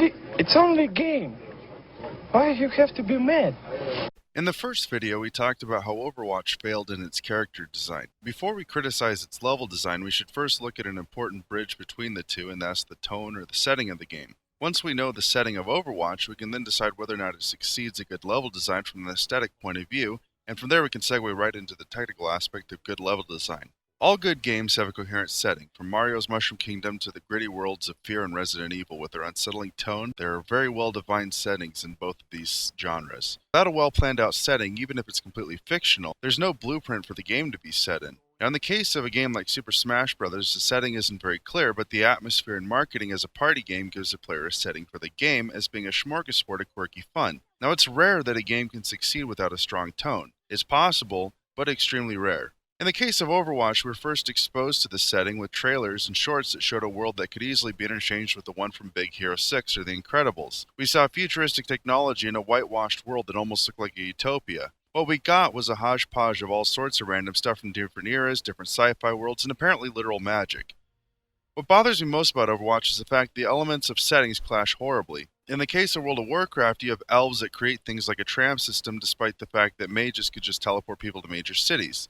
It's only a game. Why you have to be mad? In the first video, we talked about how Overwatch failed in its character design. Before we criticize its level design, we should first look at an important bridge between the two, and that's the tone or the setting of the game. Once we know the setting of Overwatch, we can then decide whether or not it succeeds a good level design from an aesthetic point of view, and from there we can segue right into the technical aspect of good level design. All good games have a coherent setting, from Mario's Mushroom Kingdom to the gritty worlds of Fear and Resident Evil with their unsettling tone. There are very well-defined settings in both of these genres. Without a well-planned-out setting, even if it's completely fictional, there's no blueprint for the game to be set in. Now, in the case of a game like Super Smash Bros., the setting isn't very clear, but the atmosphere and marketing as a party game gives the player a setting for the game as being a smorgasbord of quirky fun. Now, it's rare that a game can succeed without a strong tone. It's possible, but extremely rare. In the case of Overwatch, we were first exposed to this setting with trailers and shorts that showed a world that could easily be interchanged with the one from Big Hero 6 or The Incredibles. We saw futuristic technology in a whitewashed world that almost looked like a utopia. What we got was a hodgepodge of all sorts of random stuff from different eras, different sci-fi worlds, and apparently literal magic. What bothers me most about Overwatch is the fact the elements of settings clash horribly. In the case of World of Warcraft, you have elves that create things like a tram system despite the fact that mages could just teleport people to major cities.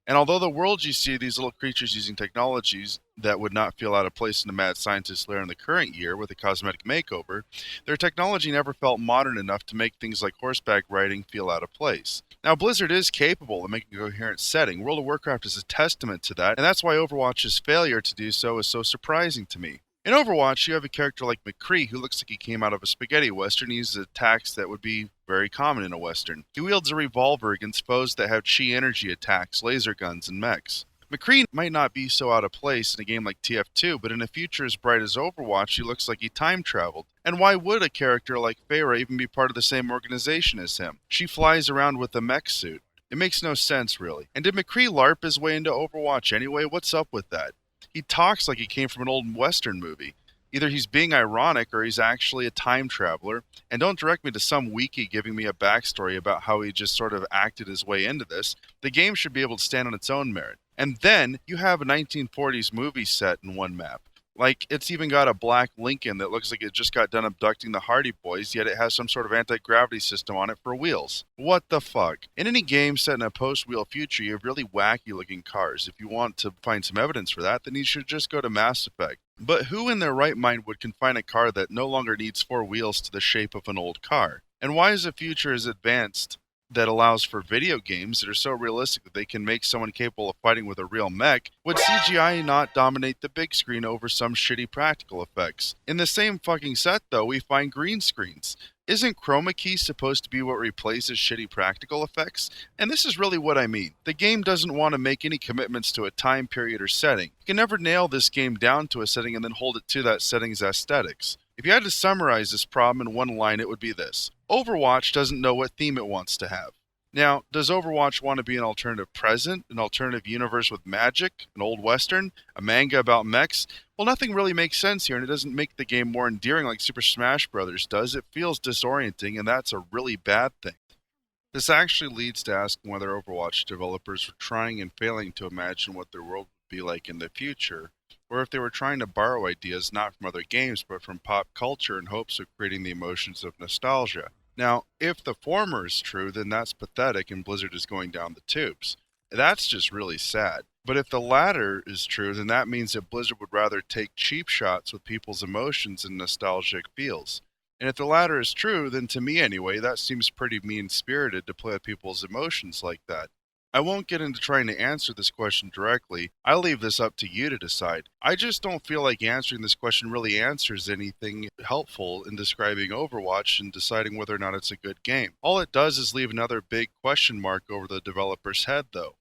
And although the worlds you see these little creatures using technologies that would not feel out of place in a mad scientist lair in the current year with a cosmetic makeover, their technology never felt modern enough to make things like horseback riding feel out of place. Now, Blizzard is capable of making a coherent setting. World of Warcraft is a testament to that, and that's why Overwatch's failure to do so is so surprising to me. In Overwatch, you have a character like McCree who looks like he came out of a spaghetti western and uses attacks that would be very common in a western. He wields a revolver against foes that have chi energy attacks, laser guns, and mechs. McCree might not be so out of place in a game like TF2, but in a future as bright as Overwatch, he looks like he time traveled. And why would a character like Pharah even be part of the same organization as him? She flies around with a mech suit. It makes no sense, really. And did McCree LARP his way into Overwatch anyway? What's up with that? He talks like he came from an old Western movie. Either he's being ironic or he's actually a time traveler. And don't direct me to some wiki giving me a backstory about how he just sort of acted his way into this. The game should be able to stand on its own merit. And then you have a 1940s movie set in one map. Like, it's even got a black Lincoln that looks like it just got done abducting the Hardy Boys, yet it has some sort of anti-gravity system on it for wheels. What the fuck? In any game set in a post-wheel future, you have really wacky-looking cars. If you want to find some evidence for that, then you should just go to Mass Effect. But who in their right mind would confine a car that no longer needs four wheels to the shape of an old car? And why is a future as advanced that allows for video games that are so realistic that they can make someone capable of fighting with a real mech, would CGI not dominate the big screen over some shitty practical effects? In the same fucking set, though, we find green screens. Isn't chroma key supposed to be what replaces shitty practical effects? And this is really what I mean. The game doesn't want to make any commitments to a time period or setting. You can never nail this game down to a setting and then hold it to that setting's aesthetics. If you had to summarize this problem in one line, it would be this. Overwatch doesn't know what theme it wants to have. Now, does Overwatch want to be an alternative present, an alternative universe with magic, an old western, a manga about mechs? Well, nothing really makes sense here, and it doesn't make the game more endearing like Super Smash Bros. Does. It feels disorienting, and that's a really bad thing. This actually leads to asking whether Overwatch developers were trying and failing to imagine what their world would be like in the future, or if they were trying to borrow ideas not from other games but from pop culture in hopes of creating the emotions of nostalgia. Now, if the former is true, then that's pathetic and Blizzard is going down the tubes. That's just really sad. But if the latter is true, then that means that Blizzard would rather take cheap shots with people's emotions and nostalgic feels. And if the latter is true, then to me anyway, that seems pretty mean-spirited to play with people's emotions like that. I won't get into trying to answer this question directly. I leave this up to you to decide. I just don't feel like answering this question really answers anything helpful in describing Overwatch and deciding whether or not it's a good game. All it does is leave another big question mark over the developer's head, though.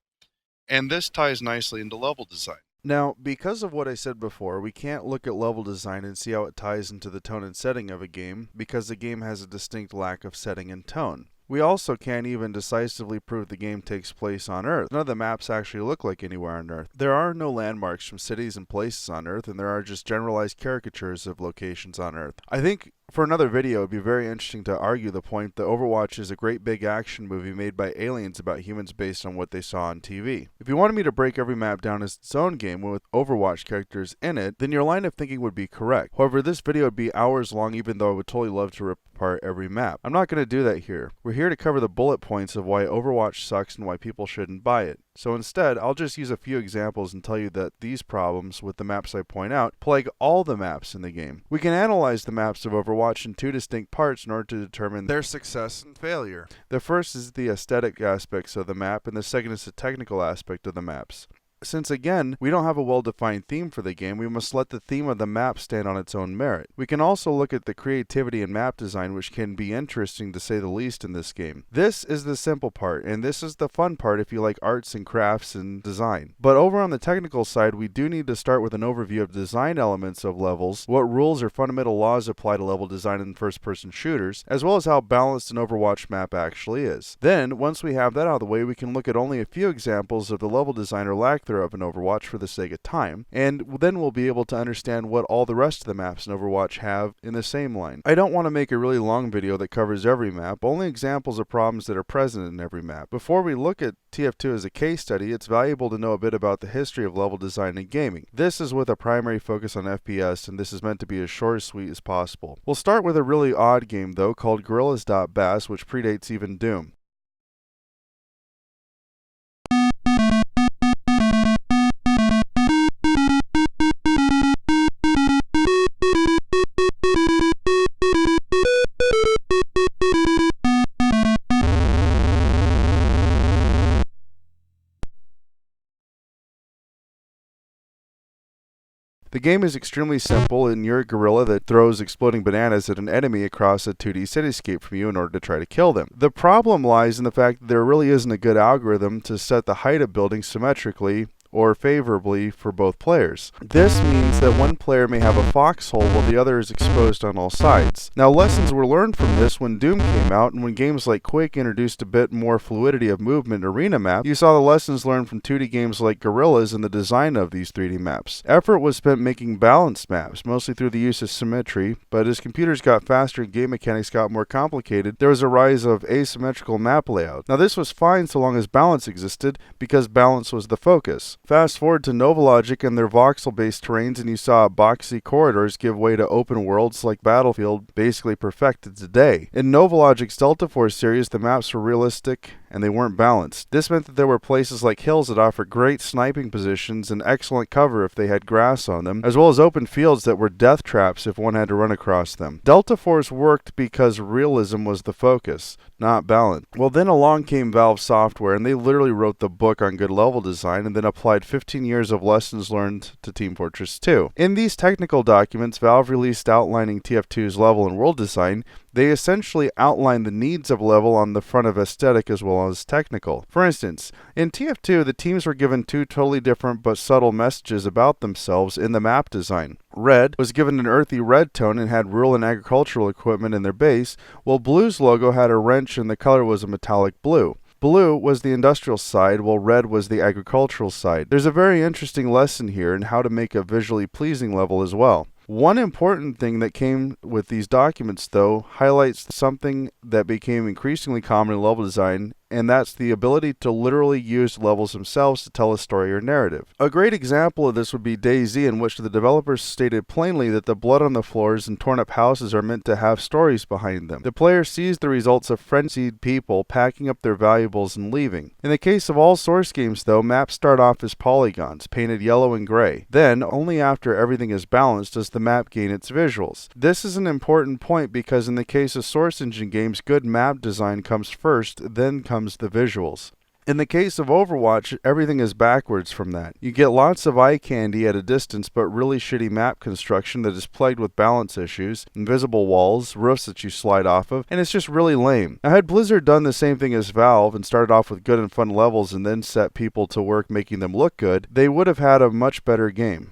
And this ties nicely into level design. Now, because of what I said before, we can't look at level design and see how it ties into the tone and setting of a game, because the game has a distinct lack of setting and tone. We also can't even decisively prove the game takes place on Earth. None of the maps actually look like anywhere on Earth. There are no landmarks from cities and places on Earth, and there are just generalized caricatures of locations on Earth. I think For another video, it'd be very interesting to argue the point that Overwatch is a great big action movie made by aliens about humans based on what they saw on TV. If you wanted me to break every map down as its own game with Overwatch characters in it, then your line of thinking would be correct. However, this video would be hours long, even though I would totally love to rip apart every map. I'm not going to do that here. We're here to cover the bullet points of why Overwatch sucks and why people shouldn't buy it. So instead, I'll just use a few examples and tell you that these problems with the maps I point out plague all the maps in the game. We can analyze the maps of Overwatch in two distinct parts in order to determine their success and failure. The first is the aesthetic aspects of the map, and the second is the technical aspect of the maps. Since again, we don't have a well-defined theme for the game, we must let the theme of the map stand on its own merit. We can also look at the creativity in map design, which can be interesting to say the least in this game. This is the simple part, and this is the fun part if you like arts and crafts and design. But over on the technical side, we do need to start with an overview of design elements of levels, what rules or fundamental laws apply to level design in first-person shooters, as well as how balanced an Overwatch map actually is. Then, once we have that out of the way, we can look at only a few examples of the level design or lack thereof in Overwatch for the sake of time, and then we'll be able to understand what all the rest of the maps in Overwatch have in the same line. I don't want to make a really long video that covers every map, only examples of problems that are present in every map. Before we look at TF2 as a case study, it's valuable to know a bit about the history of level design in gaming. This is with a primary focus on FPS, and this is meant to be as short and sweet as possible. We'll start with a really odd game though, called Gorillas.Bass, which predates even Doom. The game is extremely simple, and you're a gorilla that throws exploding bananas at an enemy across a 2D cityscape from you in order to try to kill them. The problem lies in the fact that there really isn't a good algorithm to set the height of buildings symmetrically or favorably for both players. This means that one player may have a foxhole while the other is exposed on all sides. Now, lessons were learned from this when Doom came out, and when games like Quake introduced a bit more fluidity of movement in arena map, you saw the lessons learned from 2D games like Gorillas in the design of these 3D maps. Effort was spent making balanced maps, mostly through the use of symmetry, but as computers got faster and game mechanics got more complicated, there was a rise of asymmetrical map layout. Now, this was fine so long as balance existed, because balance was the focus. Fast forward to Novalogic and their voxel-based terrains, and you saw boxy corridors give way to open worlds like Battlefield, basically perfected today. In Novalogic's Delta Force series, the maps were realistic and they weren't balanced. This meant that there were places like hills that offered great sniping positions and excellent cover if they had grass on them, as well as open fields that were death traps if one had to run across them. Delta Force worked because realism was the focus, not balance. Well, then along came Valve Software, and they literally wrote the book on good level design and then applied 15 years of lessons learned to Team Fortress 2. In these technical documents Valve released outlining TF2's level and world design, they essentially outline the needs of level on the front of aesthetic as well as technical. For instance, in TF2, the teams were given two totally different but subtle messages about themselves in the map design. Red was given an earthy red tone and had rural and agricultural equipment in their base, while Blue's logo had a wrench and the color was a metallic blue. Blue was the industrial side, while red was the agricultural side. There's a very interesting lesson here in how to make a visually pleasing level as well. One important thing that came with these documents, though, highlights something that became increasingly common in level design, and that's the ability to literally use levels themselves to tell a story or narrative. A great example of this would be DayZ, in which the developers stated plainly that the blood on the floors and torn up houses are meant to have stories behind them. The player sees the results of frenzied people packing up their valuables and leaving. In the case of all Source games, though, maps start off as polygons, painted yellow and gray. Then, only after everything is balanced does the map gain its visuals. This is an important point because in the case of Source Engine games, good map design comes first, then comes the visuals. In the case of Overwatch, everything is backwards from that. You get lots of eye candy at a distance, but really shitty map construction that is plagued with balance issues, invisible walls, roofs that you slide off of, and it's just really lame. Now, had Blizzard done the same thing as Valve and started off with good and fun levels and then set people to work making them look good, they would have had a much better game.